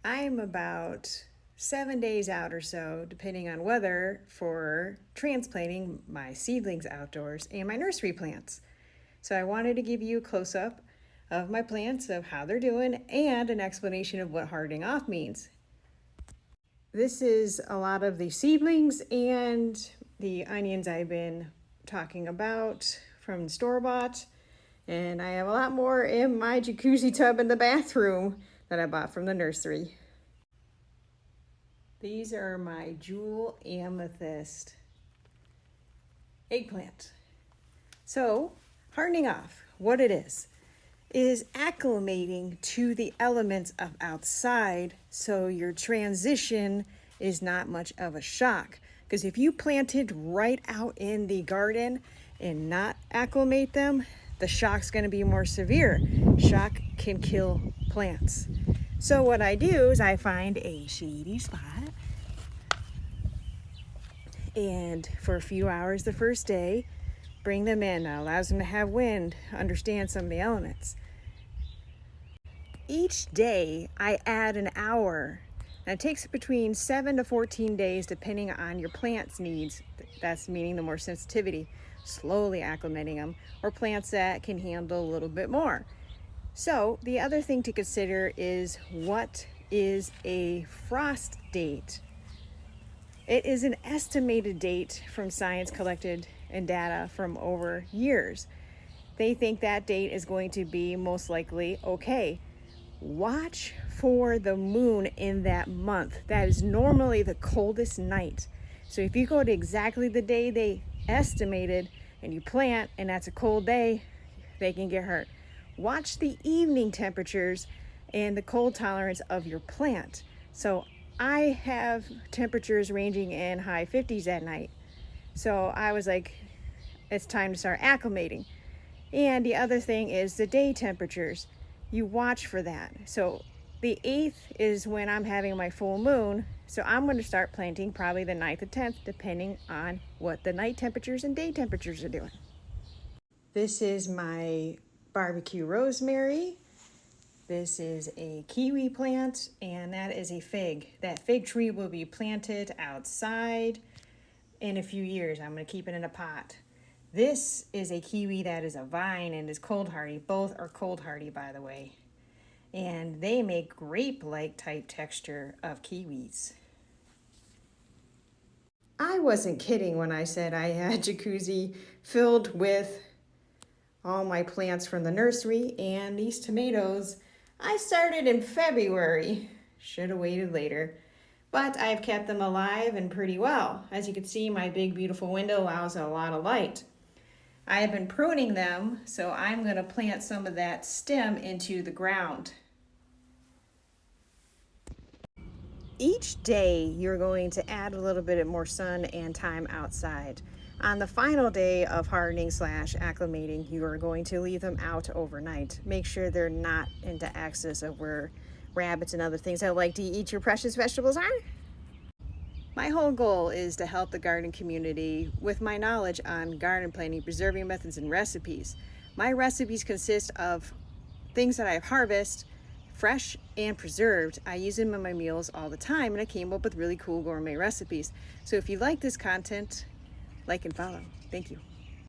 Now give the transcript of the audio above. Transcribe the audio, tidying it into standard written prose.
I'm about 7 days out or so, depending on weather, for transplanting my seedlings outdoors and my nursery plants. So I wanted to give you a close-up of my plants, of how they're doing, and an explanation of what hardening off means. This is a lot of the seedlings and the onions I've been talking about from store-bought, and I have a lot more in my jacuzzi tub in the bathroom that I bought from the nursery. These are my jewel amethyst eggplant. So, hardening off, what it is acclimating to the elements of outside, so your transition is not much of a shock. Because if you planted right out in the garden and not acclimate them, the shock's going to be more severe. Shock can kill plants. So what I do is I find a shady spot, and for a few hours the first day, bring them in. That allows them to have wind, understand some of the elements. Each day I add an hour, and it takes between 7 to 14 days depending on your plant's needs. That's meaning the more sensitivity, slowly acclimating them, or plants that can handle a little bit more. So the other thing to consider is, what is a frost date? It is an estimated date from science collected and data from over years. They think that date is going to be most likely okay. Watch for the moon in that month. That is normally the coldest night. So if you go to exactly the day they estimated and you plant and that's a cold day, they can get hurt. Watch the evening temperatures and the cold tolerance of your plant. So I have temperatures ranging in high 50s at night. So I was like, it's time to start acclimating. And the other thing is the day temperatures. You watch for that. So the 8th is when I'm having my full moon. So I'm going to start planting probably the 9th or 10th, depending on what the night temperatures and day temperatures are doing. This is my barbecue rosemary. This is a kiwi plant, and that is a fig. That fig tree will be planted outside in a few years. I'm going to keep it in a pot. This is a kiwi that is a vine and is cold hardy. Both are cold hardy, by the way. And they make grape-like type texture of kiwis. I wasn't kidding when I said I had a jacuzzi filled with all my plants from the nursery, and these tomatoes I started in February. Should have waited later. But I've kept them alive and pretty well. As you can see, my big beautiful window allows a lot of light. I have been pruning them, so I'm going to plant some of that stem into the ground. Each day you're going to add a little bit more sun and time outside. On the final day of hardening / acclimating, you are going to leave them out overnight. Make sure they're not into access of where rabbits and other things that like to eat your precious vegetables are. My whole goal is to help the garden community with my knowledge on garden planting, preserving methods, and recipes. My recipes consist of things that I harvest, fresh and preserved. I use them in my meals all the time, and I came up with really cool gourmet recipes. So if you like this content, like and follow. Thank you.